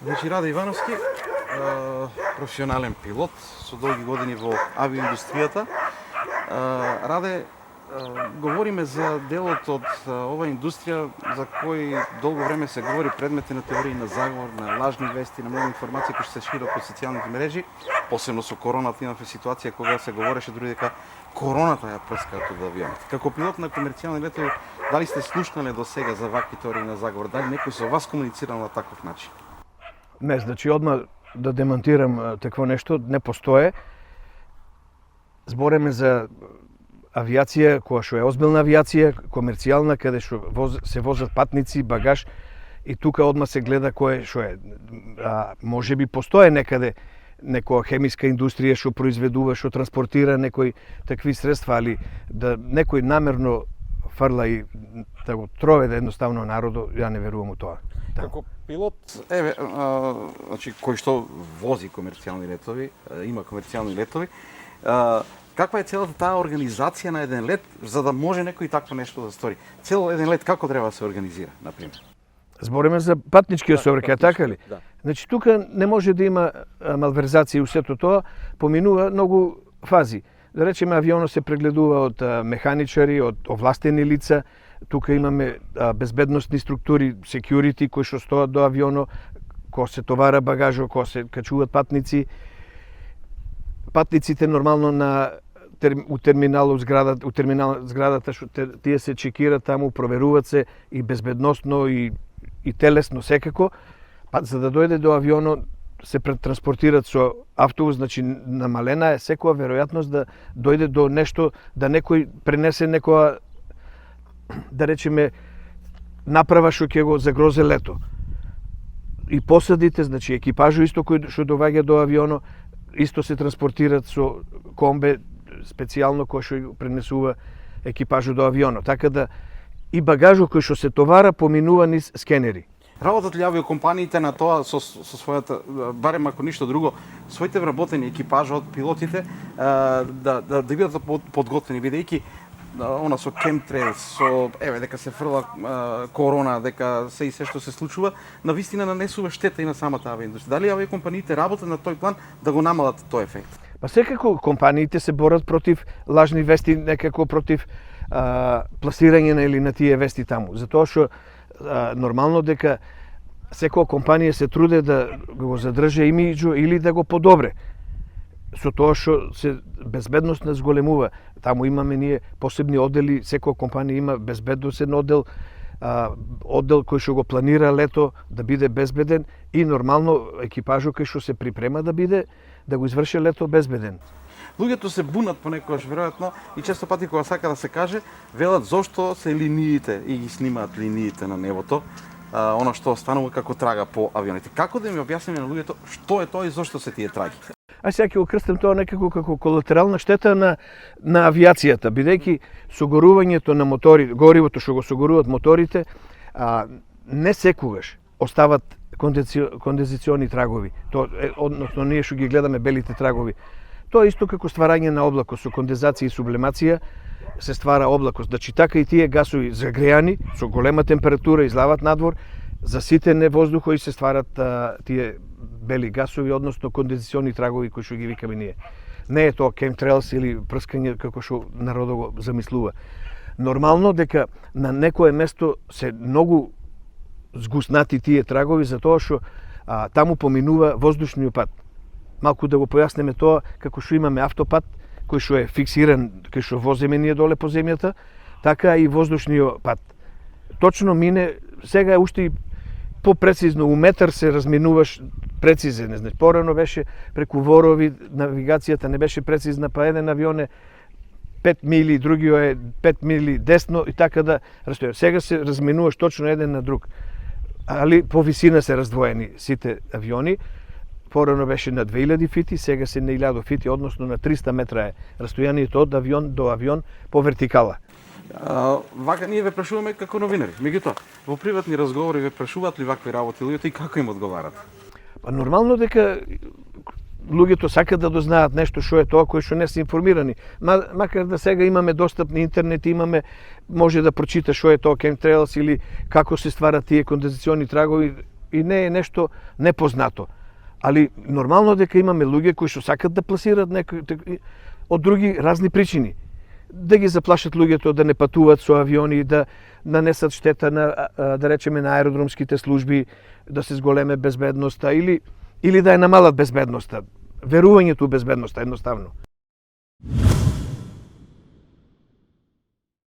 Значи Раде Ивановски, професионален пилот со долги години во авиоиндустријата. Раде, говориме за делот од оваа индустрија за кој долго време се говори, предмет на теории на заговор, на лажни вести, на многу информации кои се шират по социјалните мрежи. Посебно со короната имавме ситуација кога се говореше дури дека короната ја прскаат од авионот. Како пилот на комерцијални летови, дали сте слушнале до сега за вакви теории на заговор? Дали некој со вас комуницирал на таков начин? Не, значи одма да демонтирам такво нешто, не постое. Збореме за авиација која што е озбилна авиација, комерцијална, каде што се возат патници, багаж, и тука одма се гледа кој што е. Може би постое некаде некоја хемиска индустрија што произведува, што транспортира некои такви средства, али да некој намерно фрла и да го троведе едноставно народо, ја не верувам у тоа. Како пилот, значи кој што вози комерцијални летови, има комерцијални летови, каква е целата таа организација на еден лет за да може некој такво нешто да стори? Цел еден лет како треба да се организира, например? Збориме за патничкиот сообраќај, така ли? Да. Значи тука не може да има малверзација и сето тоа, поминува многу фази. Да речеме, авионот се прегледува од механичари, од овластени лица. Тука имаме безбедносни структури, security кои што стоат до авионот, кога се товара багажо, кога се качуваат патници. Патниците нормално у терминалот зградата што тие се чекираат таму, проверуваат се и безбедносно и телесно секако, за да дојде до авионот се транспортираат со автобус, значи намалена е секоја веројатност да дојде до нешто, да некој пренесе некоја, да речеме, направа што ќе го загрозе лето. И посадите, значи екипажо исто кој што доаѓа до авионот, исто се транспортираат со комбе специјално кој што пренесува екипажо до авионот. Така да и багажо кој што се товара поминува низ скенери. Работат ли авиокомпаниите на тоа со својата, барем ако ништо друго, своите вработени екипажа од пилотите да бидат подготвени, бидејќи она со chemtrails, со дека се фрла корона, дека се и се што се случува, навистина нанесува штета и на самата авиаиндустрија. Дали авиокомпаниите работат на тој план да го намалат тој ефект? Па секако компаниите се борат против лажни вести, некако против пласирање на тие вести таму. Затоа што нормално дека секоја компанија се труде да го задржи имиџо или да го подобре. Со тоа што се безбедност не зголемува. Таму имаме ние посебни одели, секоја компанија има безбедносен одел, одел кој што го планира лето да биде безбеден и нормално екипажот кој што се припрема да го изврши лето безбеден. Луѓето се бунат понекогаш веројатно и често пати кога сака да се каже, велат зошто се линиите и ги снимаат линиите на небото, она што останува како трага по авионите. Како да ми објасниме на луѓето што е тоа и зошто се тие траги? Аз сега ќе го крстам тоа некако како колатерална штета на авиацијата, бидејќи согорувањето на мотори, горивото што го согоруваат моторите, не секогаш остават кондензациони трагови. Односно ние што ги гледаме белите трагови. Тоа е исто како стварање на облако со кондензација и сублимација се ствара облако. Значи така и тие гасови загреани со голема температура излават надвор, заситене воздухо и се стварат тие бели гасови, односно кондензациони трагови кои што ги викаме ние. Не е тоа chemtrails или прскање како што народот го замислува. Нормално дека на некое место се многу згуснати тие трагови затоа што таму поминува воздушниот пат. Малку да го појаснеме тоа како што имаме автопат кој што е фиксиран, кој што возиме ние доле по земјата, така и воздушниот пат. Точно мине, сега е уште и попрецизно, у метар се разминуваш прецизен. Значи, порано беше преку ворови, навигацијата не беше прецизна, па еден авион е 5 мили, другиот е 5 мили десно и така да растоја. Сега се разминуваш точно еден на друг. Али по висина се раздвоени сите авиони. Порано беше на 2000 фити, сега се на 1000 фити, односно на 300 метра е растојанието од авион до авион по вертикала. Вака ние ве прашуваме како новинари. Меѓутоа, во приватни разговори ве прашуваат ли вакви работи луѓето и како им одговарат? Па нормално дека луѓето сакаат да дознаат нешто што е тоа кој што не се информирани. Макар да сега имаме достап на интернет, може да прочита што е тоа chemtrails или како се стварат тие кондензациони трагови и не е нешто непознато. Али нормално дека имаме луѓе кои што сакат да пласираат некои од други разни причини. Да ги заплашат луѓето да не патуваат со авиони, да нанесат штета на, да речеме, на аеродромските служби, да се зголеме безбедноста или да ја намалат безбедноста, верувањето у безбедноста едноставно.